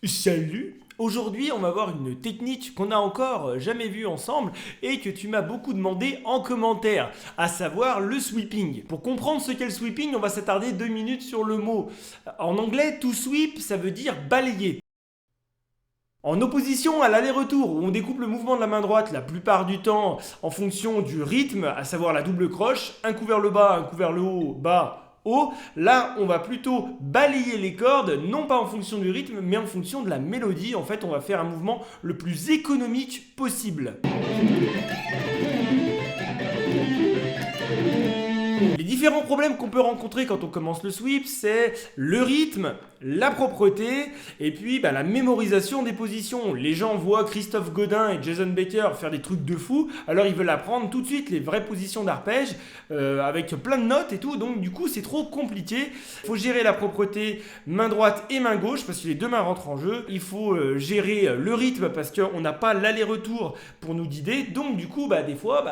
Salut! Aujourd'hui, on va voir une technique qu'on n'a encore jamais vue ensemble et que tu m'as beaucoup demandé en commentaire, à savoir le sweeping. Pour comprendre ce qu'est le sweeping, on va s'attarder 2 minutes sur le mot. En anglais, to sweep, ça veut dire balayer. En opposition à l'aller-retour, où on découpe le mouvement de la main droite la plupart du temps en fonction du rythme, à savoir la double croche, un coup vers le bas, un coup vers le haut, bas, haut, là on va plutôt balayer les cordes, non pas en fonction du rythme, mais en fonction de la mélodie. En fait, on va faire un mouvement le plus économique possible. Les différents problèmes qu'on peut rencontrer quand on commence le sweep, c'est le rythme, la propreté et puis la mémorisation des positions. Les gens voient Christophe Godin et Jason Baker faire des trucs de fou, alors ils veulent apprendre tout de suite les vraies positions d'arpège avec plein de notes et tout, donc du coup c'est trop compliqué. Il faut gérer la propreté main droite et main gauche parce que les deux mains rentrent en jeu. Il faut gérer le rythme parce qu'on n'a pas l'aller-retour pour nous guider, donc du coup des fois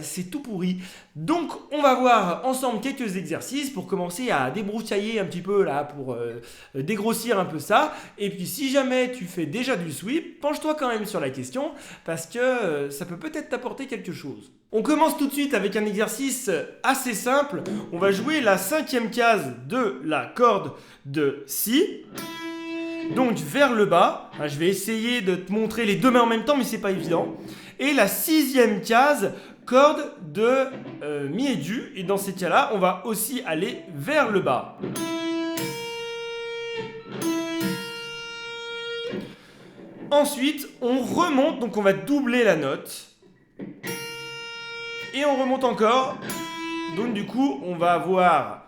c'est tout pourri. Donc on va voir ensemble quelques exercices pour commencer à débroussailler un petit peu là, pour dégrossir un peu ça. Et puis si jamais tu fais déjà du sweep, penche-toi quand même sur la question parce que ça peut peut-être t'apporter quelque chose. On commence tout de suite avec un exercice assez simple. On va jouer la 5e case de la corde de Si. Donc vers le bas, je vais essayer de te montrer les deux mains en même temps mais c'est pas évident. Et la 6e case, corde de Mi et Du, et dans ces cas-là, on va aussi aller vers le bas. Ensuite, on remonte, donc on va doubler la note. Et on remonte encore. Donc du coup, on va avoir...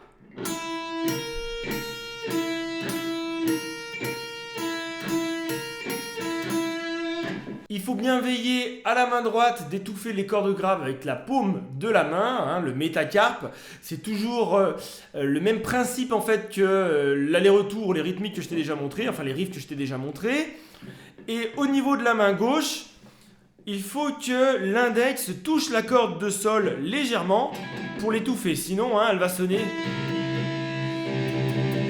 Il faut bien veiller à la main droite d'étouffer les cordes graves avec la paume de la main, le métacarpe. C'est toujours le même principe en fait que l'aller-retour, les rythmiques que je t'ai déjà montré, enfin les riffs que je t'ai déjà montré. Et au niveau de la main gauche, il faut que l'index touche la corde de sol légèrement pour l'étouffer, sinon elle va sonner.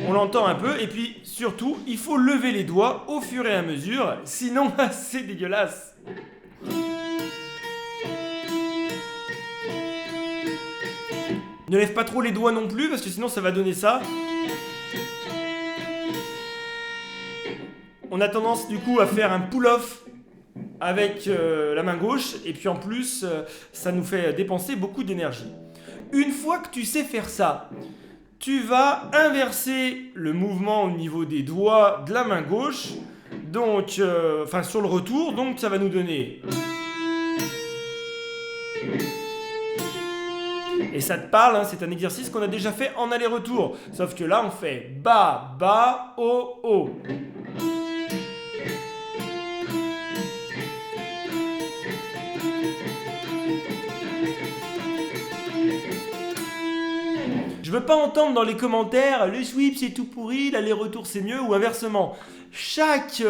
On l'entend un peu, et puis surtout, il faut lever les doigts au fur et à mesure, sinon c'est dégueulasse. Ne lève pas trop les doigts non plus, parce que sinon ça va donner ça. On a tendance du coup à faire un pull-off avec la main gauche, et puis en plus, ça nous fait dépenser beaucoup d'énergie. Une fois que tu sais faire ça, tu vas inverser le mouvement au niveau des doigts de la main gauche, donc, sur le retour, donc ça va nous donner... Et ça te parle, c'est un exercice qu'on a déjà fait en aller-retour, sauf que là on fait bas, bas, haut, haut. Je veux pas entendre dans les commentaires le sweep c'est tout pourri, l'aller-retour c'est mieux ou inversement. Chaque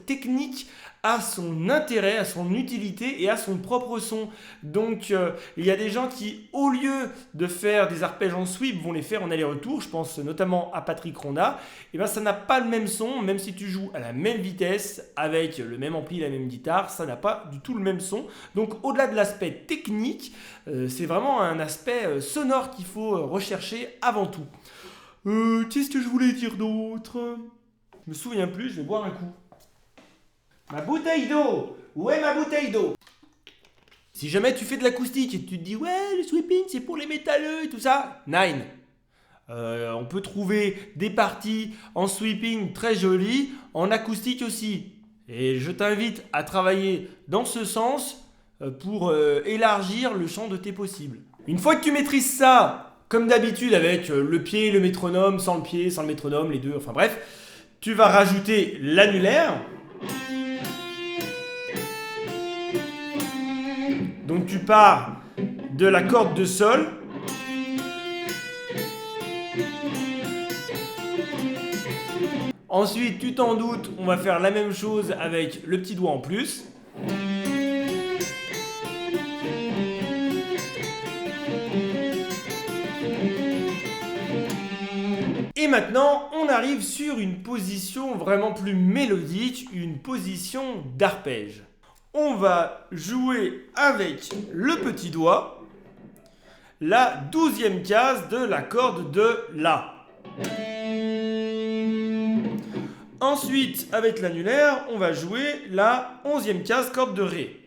technique a son intérêt, a son utilité et a son propre son. Donc il y a des gens qui, au lieu de faire des arpèges en sweep, vont les faire en aller-retour. Je pense notamment à Patrick Ronda. Et ça n'a pas le même son, même si tu joues à la même vitesse, avec le même ampli, la même guitare, ça n'a pas du tout le même son. Donc au-delà de l'aspect technique, c'est vraiment un aspect sonore qu'il faut rechercher avant tout. Qu'est-ce que je voulais dire d'autre ? Je me souviens plus, je vais boire un coup. Ma bouteille d'eau! Où est ma bouteille d'eau? Si jamais tu fais de l'acoustique et que tu te dis ouais, le sweeping c'est pour les métalleux et tout ça, nine. On peut trouver des parties en sweeping très jolies, en acoustique aussi. Et je t'invite à travailler dans ce sens pour élargir le champ de tes possibles. Une fois que tu maîtrises ça, comme d'habitude avec le pied et le métronome, sans le pied, sans le métronome, les deux, enfin bref, tu vas rajouter l'annulaire. Donc tu pars de la corde de sol. Ensuite, tu t'en doutes, on va faire la même chose avec le petit doigt en plus. Et maintenant, on on arrive sur une position vraiment plus mélodique, une position d'arpège. On va jouer avec le petit doigt la 12e case de la corde de La. Ensuite, avec l'annulaire, on va jouer la 11e case corde de Ré.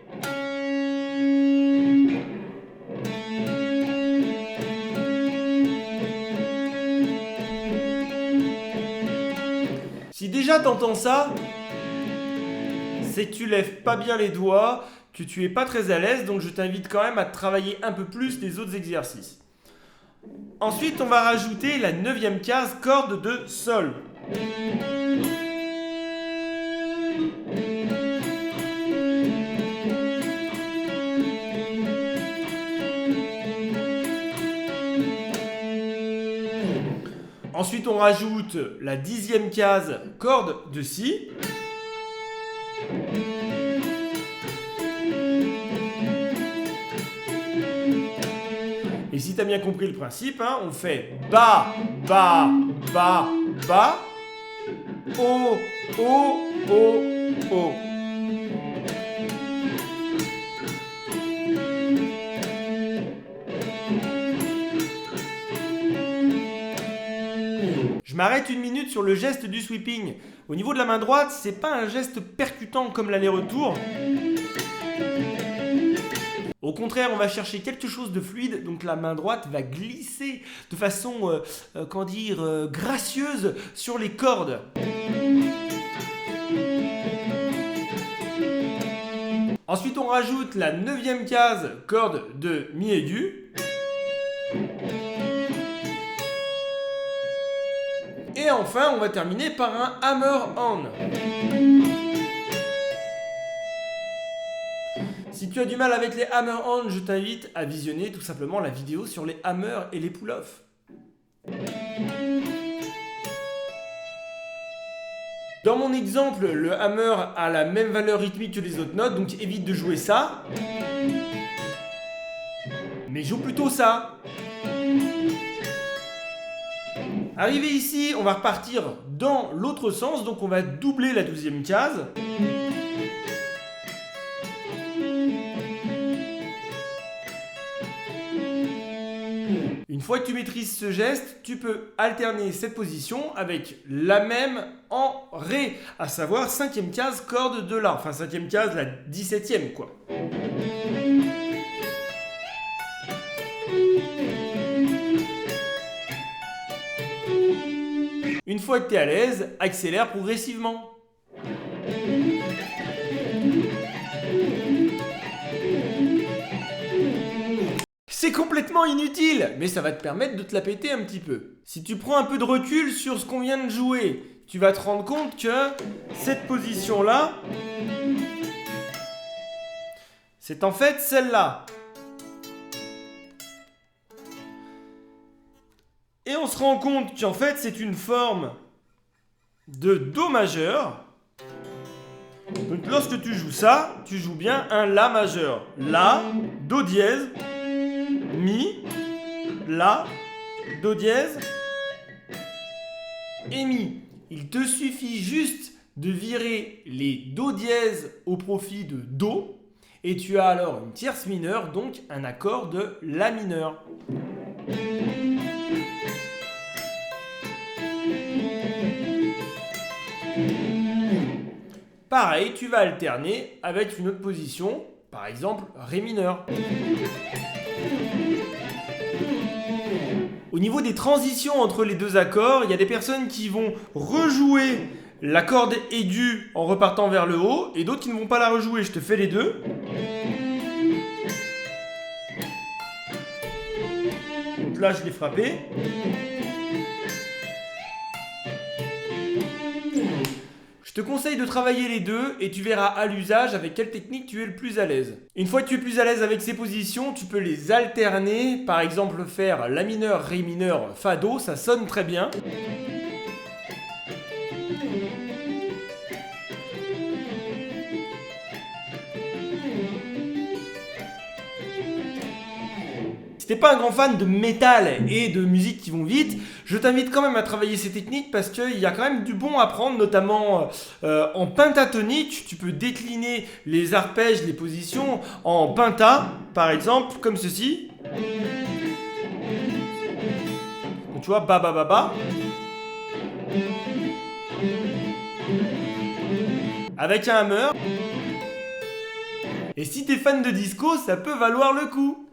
Si déjà t'entends ça, c'est que tu lèves pas bien les doigts, que tu es pas très à l'aise, donc je t'invite quand même à travailler un peu plus les autres exercices. Ensuite, on va rajouter la 9e case corde de Sol. Ensuite, on rajoute la 10e case corde de Si. Et si tu as bien compris le principe, hein, on fait Ba, Ba, Ba, Ba, O, O, O, O. Je m'arrête une minute sur le geste du sweeping. Au niveau de la main droite, c'est pas un geste percutant comme l'aller-retour. Au contraire, on va chercher quelque chose de fluide, donc la main droite va glisser de façon, gracieuse sur les cordes. Ensuite, on rajoute la 9e case corde de Mi aigu. Et enfin, on va terminer par un hammer-on. Si tu as du mal avec les hammer-on, je t'invite à visionner tout simplement la vidéo sur les hammers et les pull-offs. Dans mon exemple, le hammer a la même valeur rythmique que les autres notes, donc évite de jouer ça. Mais joue plutôt ça. Arrivé ici, on va repartir dans l'autre sens, donc on va doubler la 12e case. Une fois que tu maîtrises ce geste, tu peux alterner cette position avec la même en Ré, à savoir 5e case corde de La, enfin 5e case, la 17e quoi. Une fois que tu es à l'aise, accélère progressivement. C'est complètement inutile, mais ça va te permettre de te la péter un petit peu. Si tu prends un peu de recul sur ce qu'on vient de jouer, tu vas te rendre compte que cette position-là, c'est en fait celle-là. Et on se rend compte qu'en fait, c'est une forme de Do majeur. Donc lorsque tu joues ça, tu joues bien un La majeur. La, Do dièse, Mi, La, Do dièse et Mi. Il te suffit juste de virer les Do dièse au profit de Do et tu as alors une tierce mineure, donc un accord de La mineur. Pareil, tu vas alterner avec une autre position, par exemple Ré mineur. Au niveau des transitions entre les deux accords, il y a des personnes qui vont rejouer la corde aiguë en repartant vers le haut et d'autres qui ne vont pas la rejouer. Je te fais les deux. Donc là, je l'ai frappé. Je te conseille de travailler les deux et tu verras à l'usage avec quelle technique tu es le plus à l'aise. Une fois que tu es plus à l'aise avec ces positions, tu peux les alterner. Par exemple, faire La mineur, Ré mineur, Fa, Do, ça sonne très bien. Si t'es pas un grand fan de métal et de musique qui vont vite, je t'invite quand même à travailler ces techniques parce qu'il y a quand même du bon à prendre, notamment en pentatonique. Tu peux décliner les arpèges, les positions en penta, par exemple, comme ceci. Donc, tu vois, ba ba ba ba. Avec un hammer. Et si t'es fan de disco, ça peut valoir le coup.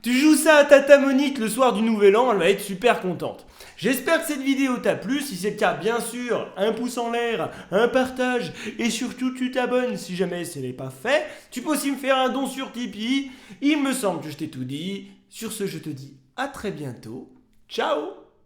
Tu joues ça à Tata Monique le soir du Nouvel An, elle va être super contente. J'espère que cette vidéo t'a plu. Si c'est le cas, bien sûr, un pouce en l'air, un partage et surtout tu t'abonnes si jamais ce n'est pas fait. Tu peux aussi me faire un don sur Tipeee. Il me semble que je t'ai tout dit. Sur ce, je te dis à très bientôt. Ciao!